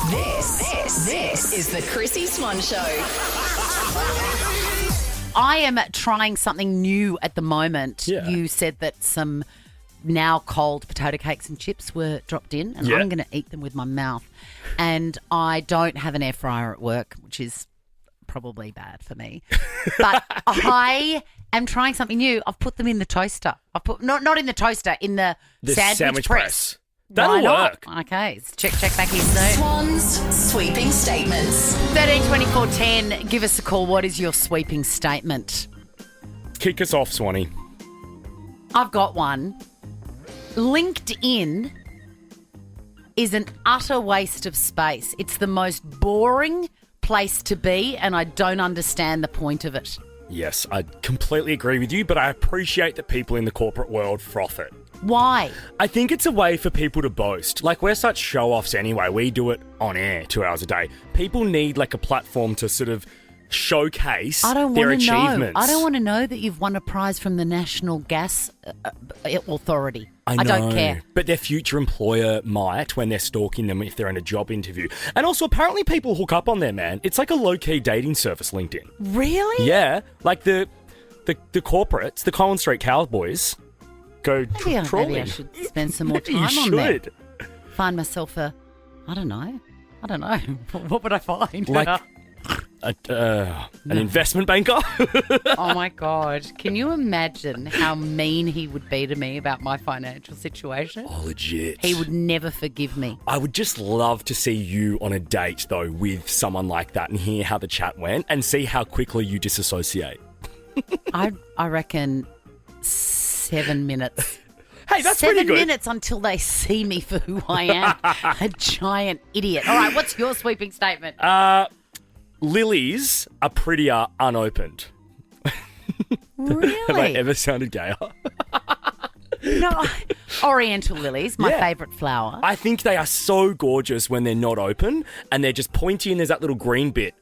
This is the Chrissy Swan Show. I am trying something new at the moment. Yeah. You said that some now cold potato cakes and chips were dropped in, and Yeah. I'm going to eat them with my mouth. And I don't have an air fryer at work, which is probably bad for me. But I am trying something new. I've put them in the toaster. I've put not in the toaster, in the sandwich press. That'll Why not? work. Okay, check back here soon. Swan's sweeping statements. 13 24 10. Give us a call. What is your sweeping statement? Kick us off, Swanee. I've got one. LinkedIn is an utter waste of space. It's the most boring place to be, and I don't understand the point of it. Yes, I completely agree with you, but I appreciate that people in the corporate world froth it. Why? I think it's a way for people to boast. Like, we're such show-offs anyway. We do it on air 2 hours a day. People need, like, a platform to sort of showcase their achievements. I don't want to know that you've won a prize from the National Gas Authority. I know, don't care. But their future employer might when they're stalking them if they're in a job interview. And also, apparently people hook up on there, man. It's like a low-key dating service, LinkedIn. Really? Yeah. Like, the corporates, the Collins Street Cowboys, go Maybe trawling. I should spend some more Maybe time you on there. should. Find myself I don't know. What would I find? Like an investment banker. Oh, my God. Can you imagine how mean he would be to me about my financial situation? Oh, legit. He would never forgive me. I would just love to see you on a date, though, with someone like that and hear how the chat went and see how quickly you disassociate. I reckon 7 minutes. Hey, that's pretty good. 7 minutes until they see me for who I am. A giant idiot. All right, what's your sweeping statement? Lilies are prettier unopened. Really? Have I ever sounded gayer? No. Oriental lilies, my Yeah. favourite flower. I think they are so gorgeous when they're not open and they're just pointy and there's that little green bit.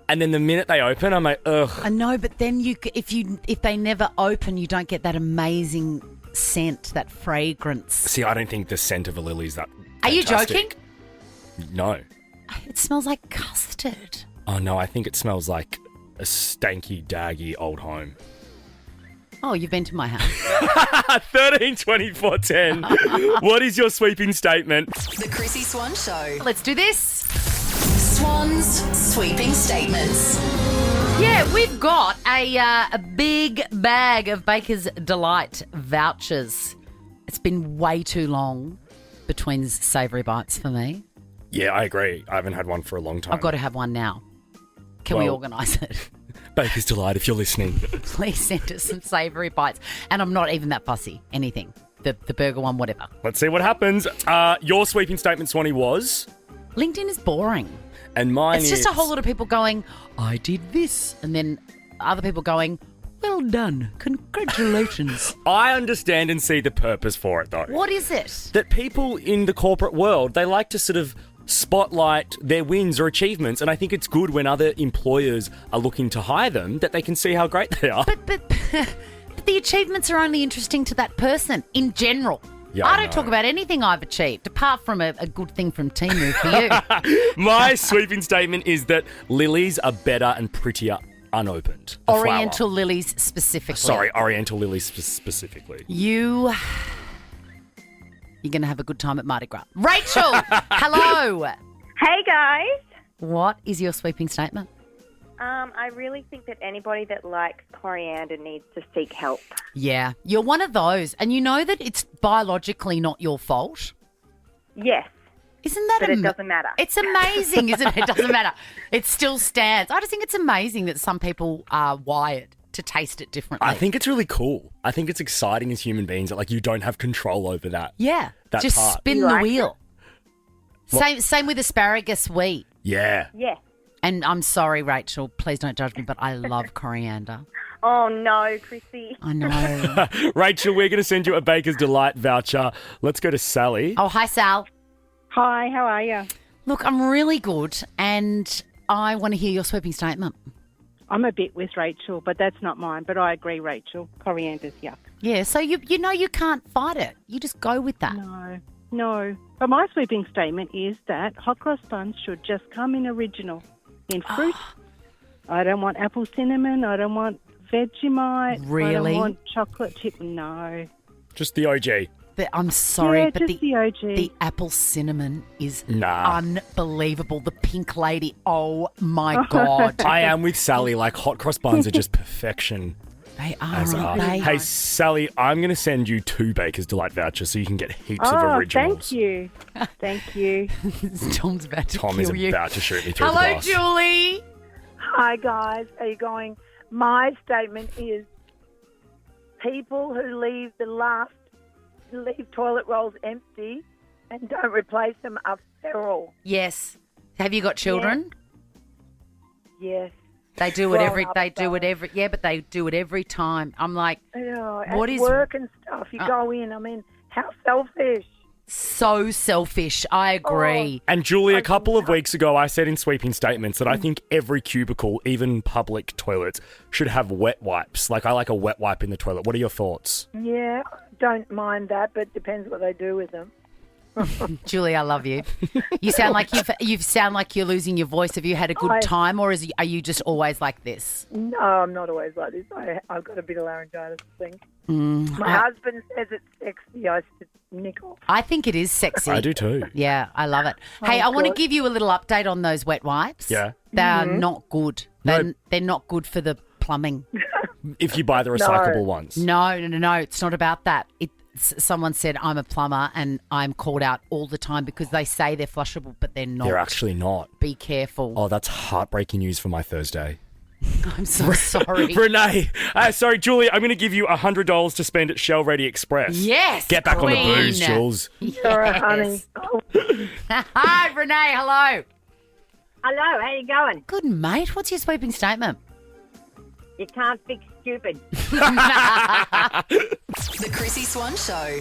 And then the minute they open, I'm like, ugh. I know, but then if they never open, you don't get that amazing scent, that fragrance. See, I don't think the scent of a lily is that Are you fantastic. joking? No. It smells like custard. Oh, no, I think it smells like a stanky, daggy old home. Oh, you've been to my house. 13 24 10. What is your sweeping statement? The Chrissy Swan Show. Let's do this. Swan's sweeping statements. Yeah, we've got a big bag of Baker's Delight vouchers. It's been way too long between savoury bites for me. Yeah, I agree. I haven't had one for a long time. I've got to have one now. Can we Well- organise it? Baker's Delight, if you're listening. Please send us some savoury bites. And I'm not even that fussy. Anything. The burger one, whatever. Let's see what happens. Your sweeping statement, Swanee, was... LinkedIn is boring. And mine It's just a whole lot of people going, I did this. And then other people going, well done. Congratulations. I understand and see the purpose for it, though. What is it? That people in the corporate world, they like to sort of spotlight their wins or achievements, and I think it's good when other employers are looking to hire them that they can see how great they are. But the achievements are only interesting to that person in general. Yeah, I I don't know. talk about anything I've achieved, apart from a good thing from Temu for you. My sweeping statement is that lilies are better and prettier unopened. The Oriental flower. lilies specifically. Sorry, Oriental lilies specifically. You're going to have a good time at Mardi Gras. Rachel, hello. Hey guys. What is your sweeping statement? I really think that anybody that likes coriander needs to seek help. Yeah, you're one of those. And you know that it's biologically not your fault. Yes, Isn't that but it doesn't matter. It's amazing, isn't it? It doesn't matter. It still stands. I just think it's amazing that some people are wired to taste it differently. I think it's really cool. I think it's exciting as human beings that, like, you don't have control over that. Yeah, that just part. spin You the like wheel. Same with asparagus wheat. Yeah. Yes. And I'm sorry, Rachel, please don't judge me, but I love coriander. Oh no, Chrissy. I know. Rachel, we're going to send you a Baker's Delight voucher. Let's go to Sally. Oh, hi, Sal. Hi, how are you? Look, I'm really good, and I want to hear your sweeping statement. I'm a bit with Rachel, but that's not mine. But I agree, Rachel. Coriander's yuck. Yeah, so you know you can't fight it. You just go with that. No. No. But my sweeping statement is that hot cross buns should just come in original. In fruit. I don't want apple cinnamon. I don't want Vegemite. Really? I don't want chocolate chip. No. Just the OG. I'm sorry, Yeah, but just the OG. the apple cinnamon is Nah. unbelievable. The pink lady, oh my God. I am with Sally. Like, hot cross buns are just perfection. They are, As are. aren't they? Hey, Sally, I'm going to send you 2 Baker's Delight vouchers so you can get heaps of Oh, originals. thank you. Thank you. Tom's about to Tom is kill you. about to shoot me through the Hello, glass. Julie. Hi guys, how you going? My statement is people who leave toilet rolls empty and don't replace them are feral. Yes. Have you got children? Yes. They do it Grown every. up, They do though. it every. Yeah, but they do it every time. I'm like, At is work and stuff, you go in. I mean, how selfish. so selfish. I agree. And Julie, a couple of weeks ago, I said in sweeping statements that I think every cubicle, even public toilets, should have wet wipes. Like, I like a wet wipe in the toilet. What are your thoughts? Yeah, don't mind that, but depends what they do with them. Julie, I love you. You sound like you sound like you're losing your voice. Have you had a good time, or are you just always like this? No, I'm not always like this. I've got a bit of laryngitis, I think. Mm, My husband says it's sexy. I said, nick off. I think it is sexy. I do too. Yeah, I love it. Hey, I want to God. give you a little update on those wet wipes. Yeah. They are not good. No. They're not good for the plumbing. If you buy the recyclable ones. No. It's not about that. Someone said I'm a plumber and I'm called out all the time because they say they're flushable, but they're not. They're actually not. Be careful. Oh, that's heartbreaking news for my Thursday. I'm so sorry. Renee, sorry, Julie, I'm going to give you $100 to spend at Shell Ready Express. Yes, Get back on the queen. booze, Jules. Sorry, honey. Hi, Renee. Hello. Hello, how you going? Good, mate. What's your sweeping statement? You can't fix stupid. The Chrissy Swan Show.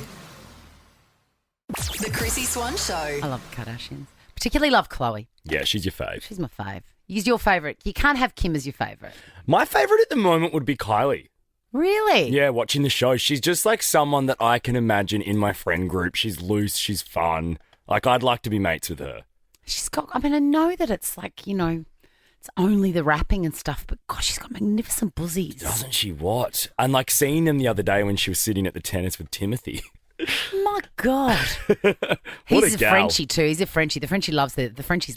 The Chrissy Swan Show. I love the Kardashians. Particularly love Khloe. Yeah, she's your fave. She's my fave. He's your favourite. You can't have Kim as your favourite. My favourite at the moment would be Kylie. Really? Yeah, watching the show. She's just like someone that I can imagine in my friend group. She's loose, she's fun. Like, I'd like to be mates with her. She's got, I mean, I know that it's like, it's only the rapping and stuff, but gosh, she's got magnificent buzzies. Doesn't she what? And like seeing them the other day when she was sitting at the tennis with Timothy. My God. What He's a a gal. Frenchie too. He's a Frenchie. The Frenchies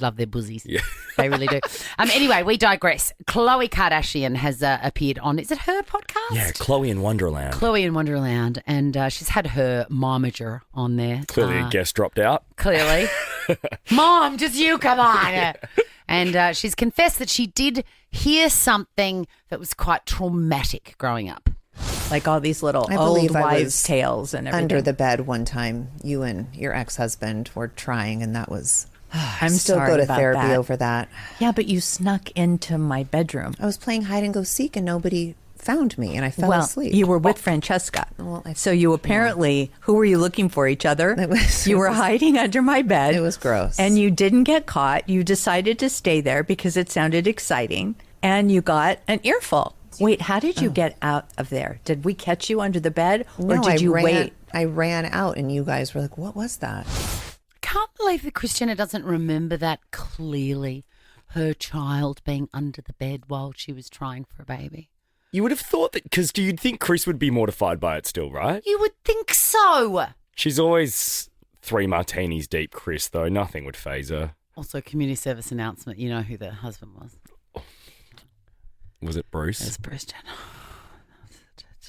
love their buzzies. Yeah. They really do. Anyway, we digress. Khloe Kardashian has appeared on, is it her podcast? Yeah, Chloe in Wonderland. Chloe in Wonderland. And she's had her momager on there. Clearly a guest dropped out. Clearly. Mom, just you, come on. And she's confessed that she did hear something that was quite traumatic growing up. Like all these little I old believe I wives' was tales and everything. Under the bed one time, you and your ex-husband were trying, and that was. I'm still sorry go to about therapy that. over that. Yeah, but you snuck into my bedroom. I was playing hide and go seek, and nobody found me, and I fell well, asleep. you were with Francesca. Well, so you apparently, who were you looking for? Each other? You were hiding under my bed. It was gross. And you didn't get caught. You decided to stay there because it sounded exciting. And you got an earful. Wait, how did you get out of there? Did we catch you under the bed? Or No, did you wait? I ran out, and you guys were like, "What was that?" Can't believe that Kris Jenner doesn't remember that clearly. Her child being under the bed while she was trying for a baby. You would have thought that, because you'd think Chris would be mortified by it still, right? You would think so. She's always 3 martinis deep, Chris, though. Nothing would faze her. Also, community service announcement. You know who the husband was. Was it Bruce? It was Bruce Jenner.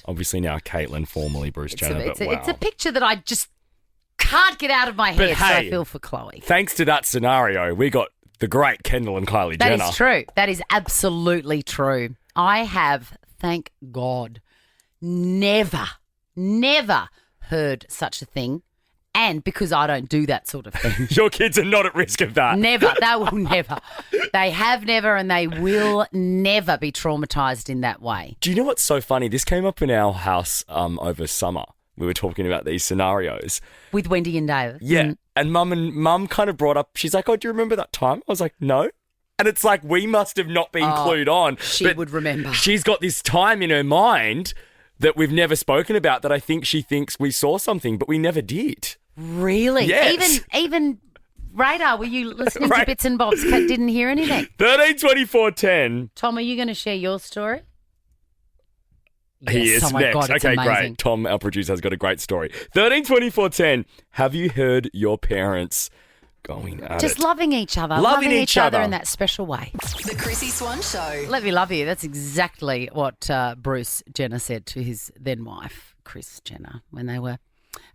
Obviously now Caitlyn, formerly Bruce Jenner, it's but wow. it's a picture that I just can't get out of my But head, so I hey, feel for Khloe. Thanks to that scenario, we got the great Kendall and Kylie That Jenner. is true. That is absolutely true. I have, thank God, never heard such a thing. And because I don't do that sort of thing. Your kids are not at risk of that. Never. They will never. They have never and they will never be traumatised in that way. Do you know what's so funny? This came up in our house over summer. We were talking about these scenarios. With Wendy and David. Yeah. And mum kind of brought up, she's like, oh, do you remember that time? I was like, no. And it's like, we must have not been clued on. She But would remember. She's got this time in her mind that we've never spoken about that I think she thinks we saw something, but we never did. Really? Yes. Even Radar, were you listening to bits and bobs? Didn't hear anything. 13 24 10. Tom, are you going to share your story? He Yes. is Oh my next. God, it's Okay, amazing. great. Tom, our producer, has got a great story. 13 24 10. Have you heard your parents going at Just it? loving each other. Loving each other. in that special way. The Chrissy Swan Show. Let me love you. That's exactly what Bruce Jenner said to his then wife, Kris Jenner, when they were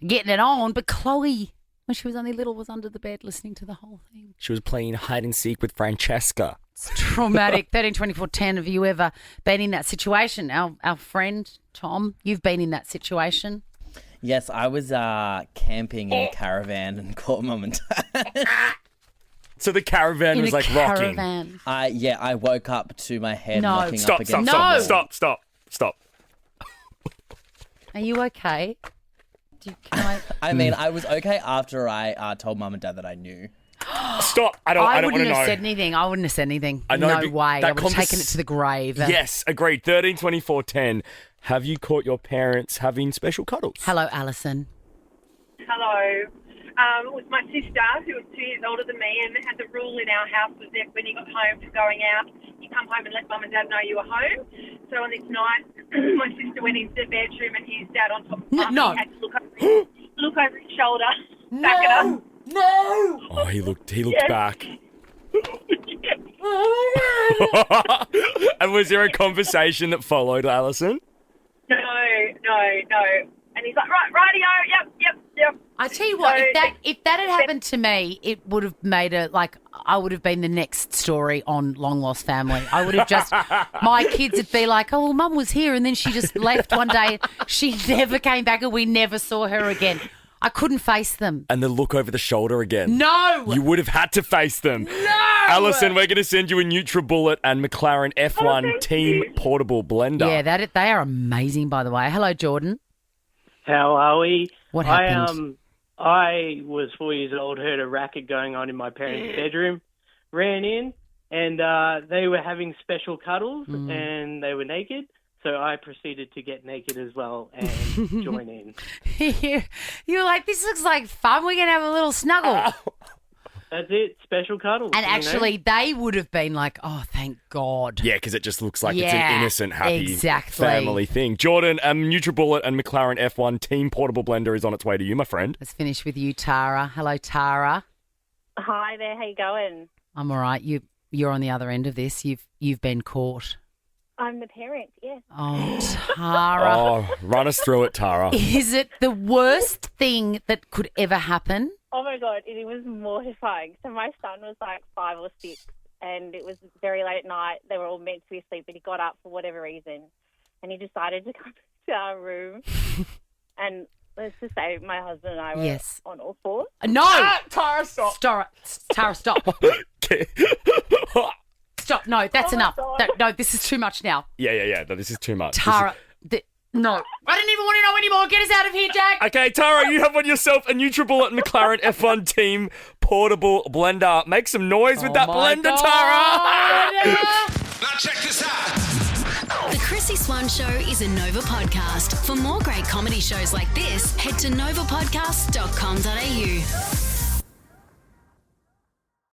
getting it on. But Khloe, when she was only little, was under the bed listening to the whole thing. She was playing hide and seek with Francesca. It's traumatic. 13, 24, 10. Have you ever been in that situation? Our friend, Tom, you've been in that situation. Yes, I was camping in a caravan and caught mum and dad. So the caravan In was a like rocking. caravan. I woke up to my head No. knocking Stop, up stop, against stop, the wall. stop. Are you okay? I mean, I was okay after I told mum and dad that I knew. Stop. I don't want to wouldn't know. have said anything. I wouldn't have said anything. I know, no but way. that I would have taken it to the grave. Yes, agreed. 13 24 10. Have you caught your parents having special cuddles? Hello, Alison. Hello. It was my sister, who was 2 years older than me, and had the rule in our house was that when you got home from going out, you come home and let mum and dad know you were home. So on this night, my sister went into the bedroom and his dad on top of mum. No. He had to look over his shoulder, back it up. No. Oh, he looked Yes. back. And was there a conversation that followed, Alison? No. And he's like, rightio, yep. I tell you what, So- if that had happened to me, it would have made I would have been the next story on Long Lost Family. I would have just, my kids would be like, oh, well, mum was here and then she just left one day. She never came back and we never saw her again. I couldn't face them. And the look over the shoulder again. No. You would have had to face them. No. Alison, we're going to send you a NutriBullet and McLaren F1 Team Portable Blender. Yeah, they are amazing, by the way. Hello, Jordan. How are we? What happened? I was 4 years old, heard a racket going on in my parents' bedroom, ran in, and they were having special cuddles, and they were naked. So I proceeded to get naked as well and join in. You were like, this looks like fun. We're going to have a little snuggle. That's it, special cuddles. And you know? actually, they would have been like, oh, thank God. Yeah, because it just looks like it's Yeah, an innocent, happy exactly. family thing. Jordan, NutriBullet and McLaren F1 Team Portable Blender is on its way to you, my friend. Let's finish with you, Tara. Hello, Tara. Hi there, how you going? I'm all right. You're on the other end of this. You've been caught. I'm the parent, yes. Oh, Tara. Oh, run us through it, Tara. Is it the worst thing that could ever happen? Oh my God, it was mortifying. So my son was like 5 or 6 and it was very late at night. They were all meant to be asleep, but he got up for whatever reason and he decided to come to our room. And let's just say my husband and I were on all fours. No! Tara, stop. Tara, stop. Stop. No, that's enough. No, this is too much now. Yeah. No, this is too much. Tara, no. I don't even want to know anymore. Get us out of here, Jack. Okay, Tara, you have on yourself a NutriBullet McLaren F1 Team Portable Blender. Make some noise with that blender, Tara. Now check this out. The Chrissy Swan Show is a Nova podcast. For more great comedy shows like this, head to novapodcast.com.au.